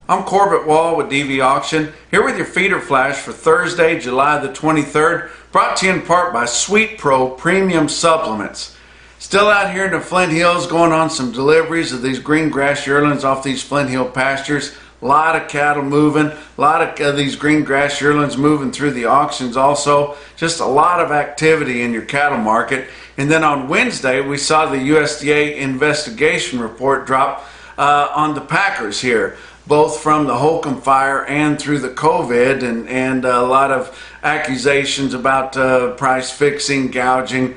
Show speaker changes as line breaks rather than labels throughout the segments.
I'm Corbett Wall with DV Auction, here with your feeder flash for Thursday, July the 23rd, brought to you in part by Sweet Pro Premium Supplements. Still out here in the Flint Hills going on some deliveries of these green grass yearlings off these Flint Hill pastures. A lot of cattle moving, a lot of these green grass yearlings moving through the auctions also. Just a lot of activity in your cattle market. And then on Wednesday, we saw the USDA investigation report drop on the packers here, both from the Holcomb fire and through the COVID, and a lot of accusations about price fixing, gouging,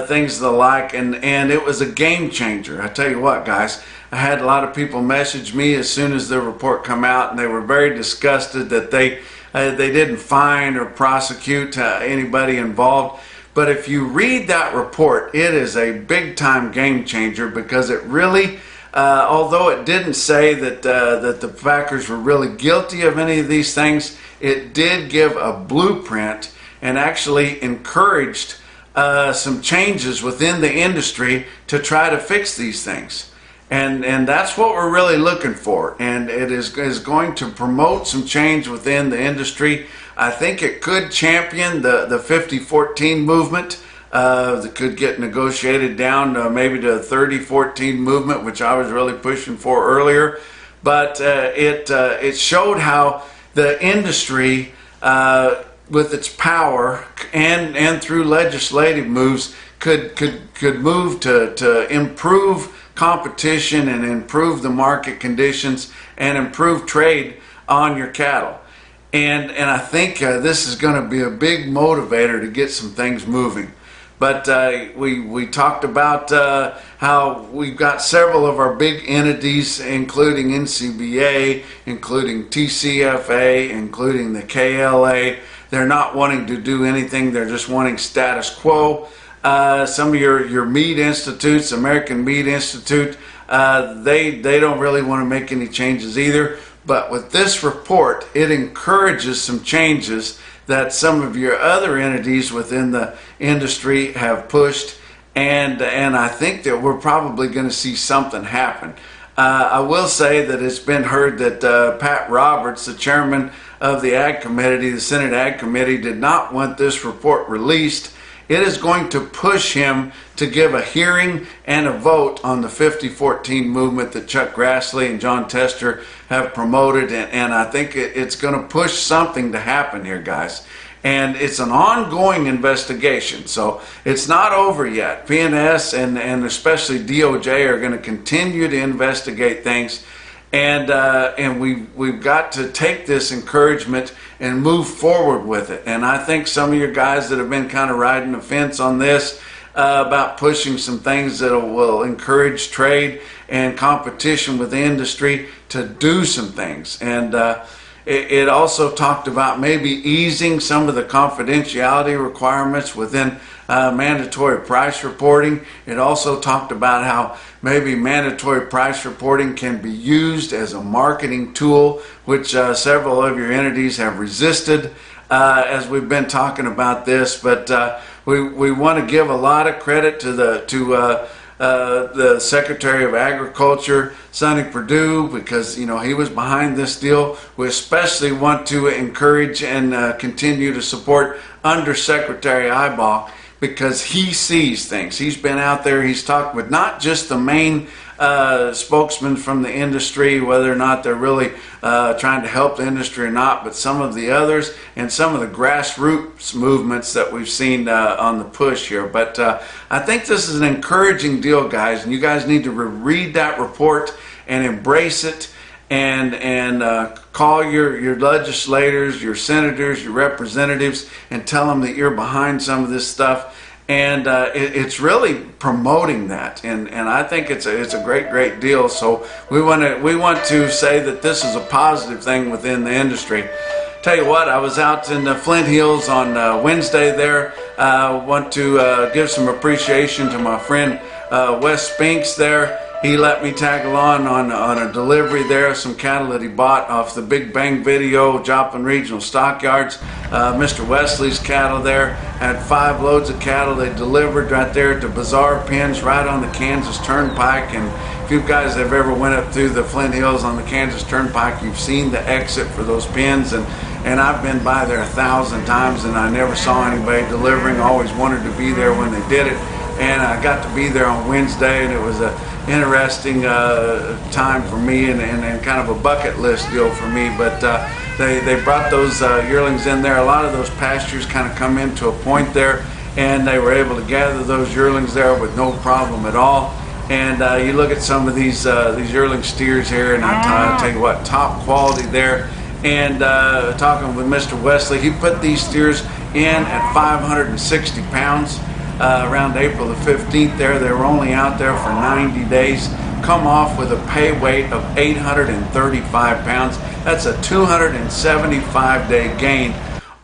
things of the like, and it was a game changer. I tell you what, guys, I had a lot of people message me as soon as the report come out, and they were very disgusted that they didn't fine or prosecute anybody involved. But if you read that report, it is a big time game changer, because it really although it didn't say that the packers were really guilty of any of these things, it did give a blueprint and actually encouraged some changes within the industry to try to fix these things. And that's what we're really looking for. And it is going to promote some change within the industry. I think it could champion the 50-14 movement. That could get negotiated down maybe to a 30-14 movement, which I was really pushing for earlier. But it showed how the industry, with its power and through legislative moves, could move to improve competition and improve the market conditions and improve trade on your cattle. And I think this is going to be a big motivator to get some things moving. But we talked about how we've got several of our big entities, including NCBA, including TCFA, including the KLA. They're not wanting to do anything. They're just wanting status quo. Some of your meat institutes, American Meat Institute, they don't really want to make any changes either. But with this report, it encourages some changes that some of your other entities within the industry have pushed, and I think that we're probably going to see something happen. I will say that it's been heard that Pat Roberts, the chairman of the Ag Committee, the Senate Ag Committee, did not want this report released. It is going to push him to give a hearing and a vote on the 50-14 movement that Chuck Grassley and John Tester have promoted, and I think it's going to push something to happen here, guys. And it's an ongoing investigation, so it's not over yet. PNS and especially DOJ are going to continue to investigate things, and we've got to take this encouragement and move forward with it. And I think some of your guys that have been kind of riding the fence on this about pushing some things that will encourage trade and competition with the industry to do some things. And it also talked about maybe easing some of the confidentiality requirements within mandatory price reporting. It also talked about how maybe mandatory price reporting can be used as a marketing tool, which several of your entities have resisted as we've been talking about this. But we want to give a lot of credit to the Secretary of Agriculture, Sonny Perdue, because he was behind this deal. We especially want to encourage and continue to support Undersecretary Eyeball, because he sees things. He's been out there, he's talked with not just the main spokesmen from the industry, whether or not they're really trying to help the industry or not, but some of the others and some of the grassroots movements that we've seen on the push here. But I think this is an encouraging deal, guys, and you guys need to read that report and embrace it, and call your legislators, your senators, your representatives, and tell them that you're behind some of this stuff. And it's really promoting that, and I think it's a great deal. So we want to say that this is a positive thing within the industry. Tell you what, I was out in the Flint Hills on Wednesday there. Want to give some appreciation to my friend Wes Spinks there. He let me tag along on a delivery there of some cattle that he bought off the Big Bang Video, Joplin Regional Stockyards. Mr. Wesley's cattle there had 5 loads of cattle they delivered right there at the Bazaar Pens right on the Kansas Turnpike. And if you guys have ever went up through the Flint Hills on the Kansas Turnpike, you've seen the exit for those pens. And I've been by there 1,000 times and I never saw anybody delivering. Always wanted to be there when they did it. And I got to be there on Wednesday, and it was a interesting time for me and kind of a bucket list deal for me. But they brought those yearlings in there. A lot of those pastures kind of come into a point there, and they were able to gather those yearlings there with no problem at all. And you look at some of these yearling steers here, and I tell you what, top quality there. And talking with Mr. Wesley, he put these steers in at 560 pounds. Around April the 15th there. They were only out there for 90 days. Come off with a pay weight of 835 pounds. That's a 275 day gain,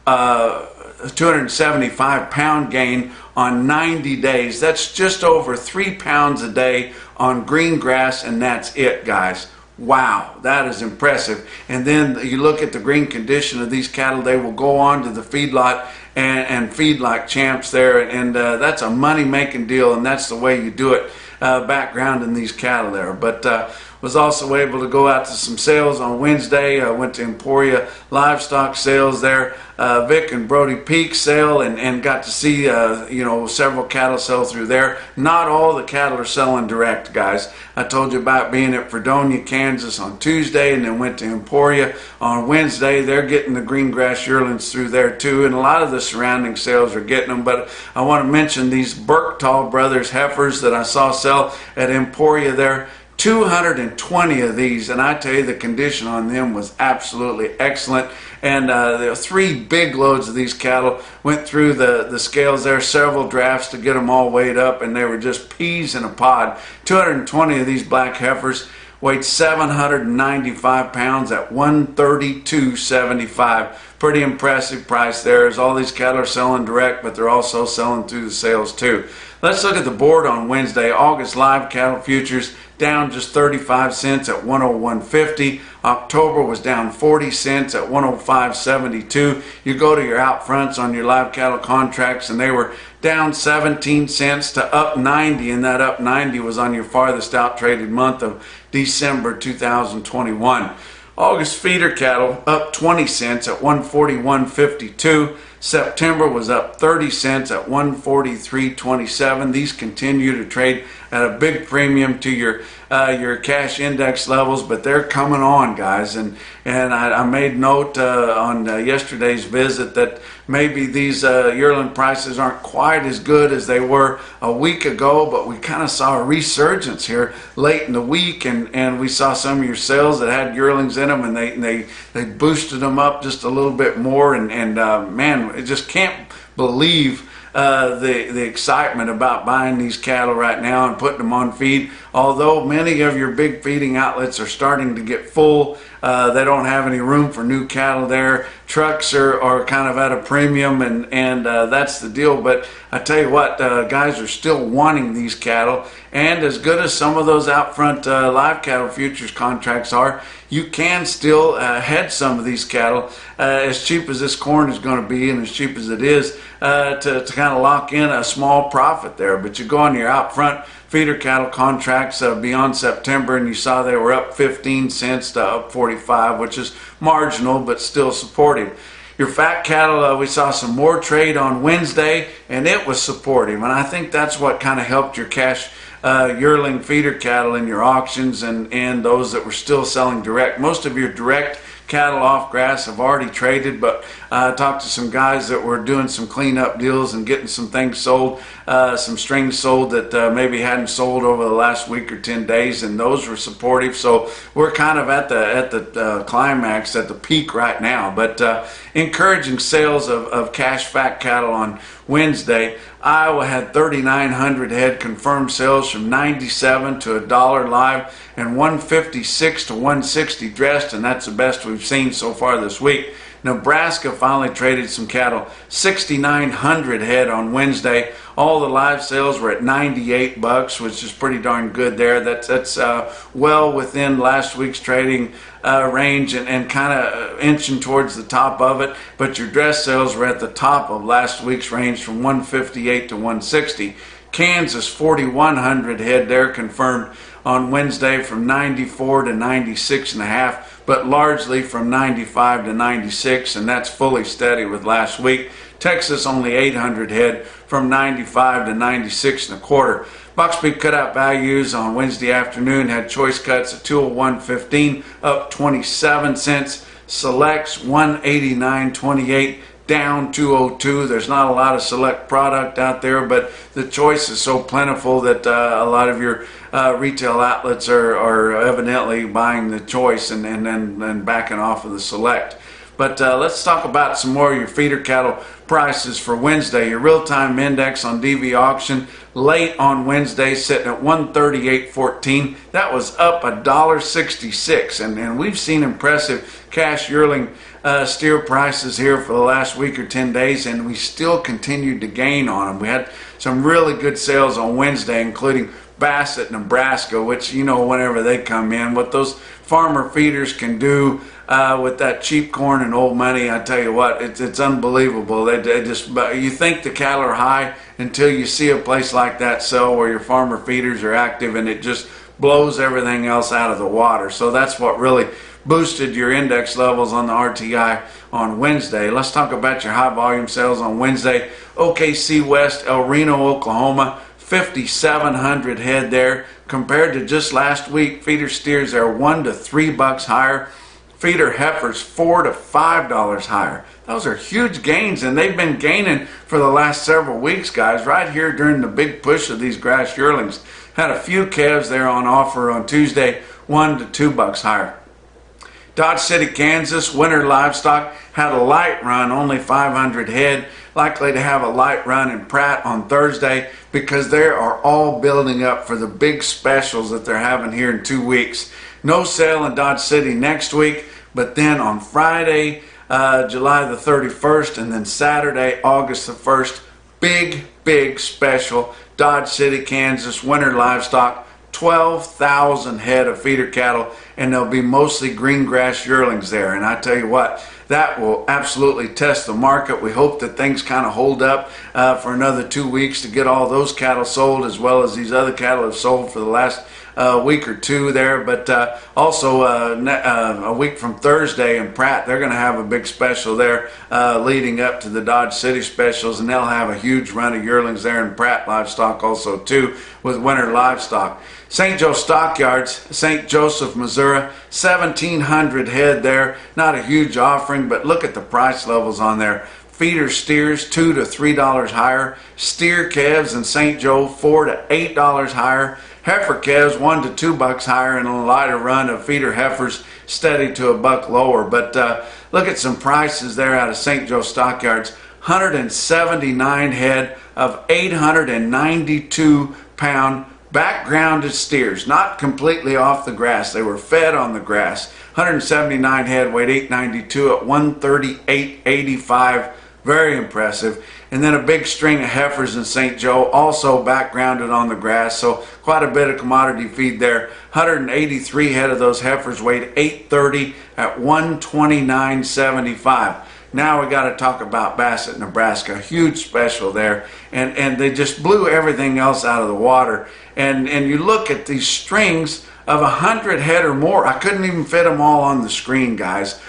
275 pound gain on 90 days. That's just over 3 pounds a day on green grass, and that's it, guys. Wow, that is impressive. And then you look at the green condition of these cattle. They will go on to the feedlot and feed like champs there, and that's a money-making deal, and that's the way you do it, background in these cattle there. But was also able to go out to some sales on Wednesday. I went to Emporia livestock sales there, Vic and Brody Peak sale, and got to see several cattle sell through there. Not all the cattle are selling direct, guys. I told you about being at Fredonia, Kansas on Tuesday, and then went to Emporia on Wednesday. They're getting the green grass yearlings through there too, and a lot of the surrounding sales are getting them. But I want to mention these Berktal Brothers heifers that I saw sell at Emporia there. 220 of these, and I tell you, the condition on them was absolutely excellent. And there were 3 big loads of these cattle went through the scales there, several drafts to get them all weighed up, and they were just peas in a pod. 220 of these black heifers weighed 795 pounds at 132.75. Pretty impressive price there, as all these cattle are selling direct, but they're also selling through the sales too. Let's look at the board on Wednesday. August live cattle futures down just 35 cents at 101.50. October was down 40 cents at 105.72. You go to your out fronts on your live cattle contracts, and they were down 17 cents to up 90, and that up 90 was on your farthest out traded month of December 2021. August feeder cattle up 20 cents at 141.52. September was up 30 cents at 143.27. These continue to trade at a big premium to your cash index levels, but they're coming on, guys. And I made note on yesterday's visit that maybe these yearling prices aren't quite as good as they were a week ago, but we kind of saw a resurgence here late in the week, and we saw some of your sales that had yearlings in them, and they boosted them up just a little bit more, and man, I just can't believe the excitement about buying these cattle right now and putting them on feed. Although many of your big feeding outlets are starting to get full, they don't have any room for new cattle there. Trucks are kind of at a premium, and that's the deal. But I tell you what, guys are still wanting these cattle, and as good as some of those out front live cattle futures contracts are, you can still hedge some of these cattle, as cheap as this corn is going to be and as cheap as it is, to kind of lock in a small profit there. But you go on your out front feeder cattle contracts beyond September, and you saw they were up 15 cents to up 45, which is marginal but still supportive. Your fat cattle, we saw some more trade on Wednesday, and it was supportive, and I think that's what kind of helped your cash yearling feeder cattle in your auctions and those that were still selling direct. Most of your direct cattle off grass have already traded, but I talked to some guys that were doing some cleanup deals and getting some things sold, some strings sold that maybe hadn't sold over the last week or 10 days, and those were supportive. So we're kind of at the climax, at the peak right now. But encouraging sales of cash fat cattle on Wednesday. Iowa had 3,900 head confirmed sales from 97 to $1 live and 156 to 160 dressed, and that's the best we've seen so far this week. Nebraska finally traded some cattle, 6,900 head on Wednesday, All the live sales were at 98 bucks, which is pretty darn good there. That's well within last week's trading range and kind of inching towards the top of it. But your dress sales were at the top of last week's range from 158 to 160. Kansas 4,100 head there confirmed on Wednesday from 94 to 96 and a half, but largely from 95 to 96, and that's fully steady with last week. Texas only 800 head from 95 to 96 and a quarter. Box beef cutout values on Wednesday afternoon had choice cuts at 201.15 up 27 cents. Selects 189.28 down 202. There's not a lot of select product out there, but the choice is so plentiful that a lot of your retail outlets are evidently buying the choice and backing off of the select. But let's talk about some more of your feeder cattle prices for Wednesday. Your real-time index on DV auction late on Wednesday sitting at 138.14. That was up $1.66, and we've seen impressive cash yearling steer prices here for the last week or 10 days, and we still continued to gain on them. We had some really good sales on Wednesday, including Bassett, Nebraska, which, you know, whenever they come in, what those farmer feeders can do with that cheap corn and old money, I tell you what, it's unbelievable. They just, you think the cattle are high until you see a place like that sell where your farmer feeders are active, and it just blows everything else out of the water. So that's what really boosted your index levels on the RTI on Wednesday. Let's talk about your high volume sales on Wednesday. Okc West, El Reno, Oklahoma, 5,700 head there compared to just last week. Feeder steers are $1 to $3 higher. Feeder heifers $4 to $5 higher. Those are huge gains, and they've been gaining for the last several weeks, guys, right here during the big push of these grass yearlings. Had a few calves there on offer on Tuesday, $1 to $2 higher. Dodge City, Kansas, winter livestock had a light run, only 500 head, likely to have a light run in Pratt on Thursday because they are all building up for the big specials that they're having here in 2 weeks. No sale in Dodge City next week, but then on Friday, July the 31st, and then Saturday, August the 1st, big special. Dodge City, Kansas, winter livestock, 12,000 head of feeder cattle, and there'll be mostly green grass yearlings there. And I tell you what, that will absolutely test the market. We hope that things kind of hold up for another 2 weeks to get all those cattle sold, as well as these other cattle have sold for the last week or two there. But also a week from Thursday in Pratt, they're going to have a big special there leading up to the Dodge City specials, and they'll have a huge run of yearlings there in Pratt livestock also too with winter livestock. St. Joe Stockyards, St. Joseph, Missouri, 1,700 head there. Not a huge offering, but look at the price levels on there. Feeder steers $2 to $3 higher. Steer calves in St. Joe $4 to $8 higher. Heifer calves $1 to $2 higher, and a lighter run of feeder heifers steady to $1 lower. But look at some prices there out of St. Joe Stockyards. 179 head of 892 pound backgrounded steers, not completely off the grass. They were fed on the grass. 179 head, weighed 892 at 138.85. Very impressive. And then a big string of heifers in St. Joe, also backgrounded on the grass, so quite a bit of commodity feed there. 183 head of those heifers weighed 830 at 129.75. Now we got to talk about Bassett, Nebraska. Huge special there, and they just blew everything else out of the water. And you look at these strings of 100 head or more. I couldn't even fit them all on the screen, guys.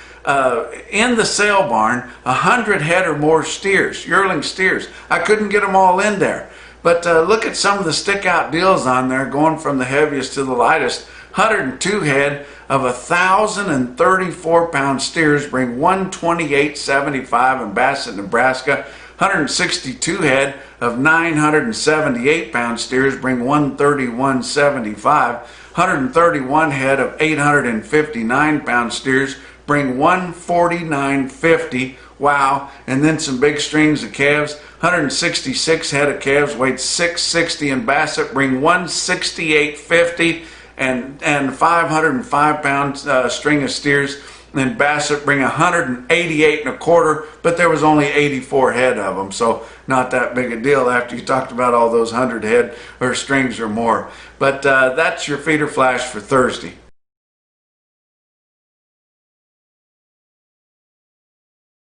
In the sale barn, 100 head or more steers, yearling steers. I couldn't get them all in there. But look at some of the stick out deals on there, going from the heaviest to the lightest. 102 head of 1,034 pound steers bring 128.75 in Bassett, Nebraska. 162 head of 978 pound steers bring 131.75. 131 head of 859 pound steers bring 149.50. Wow. And then some big strings of calves. 166 head of calves weighed 660 in Bassett bring 168.50. And 505 pound string of steers and Bassett bring 188 and a quarter, but there was only 84 head of them, so not that big a deal after you talked about all those 100 head or strings or more. But that's your feeder flash for Thursday.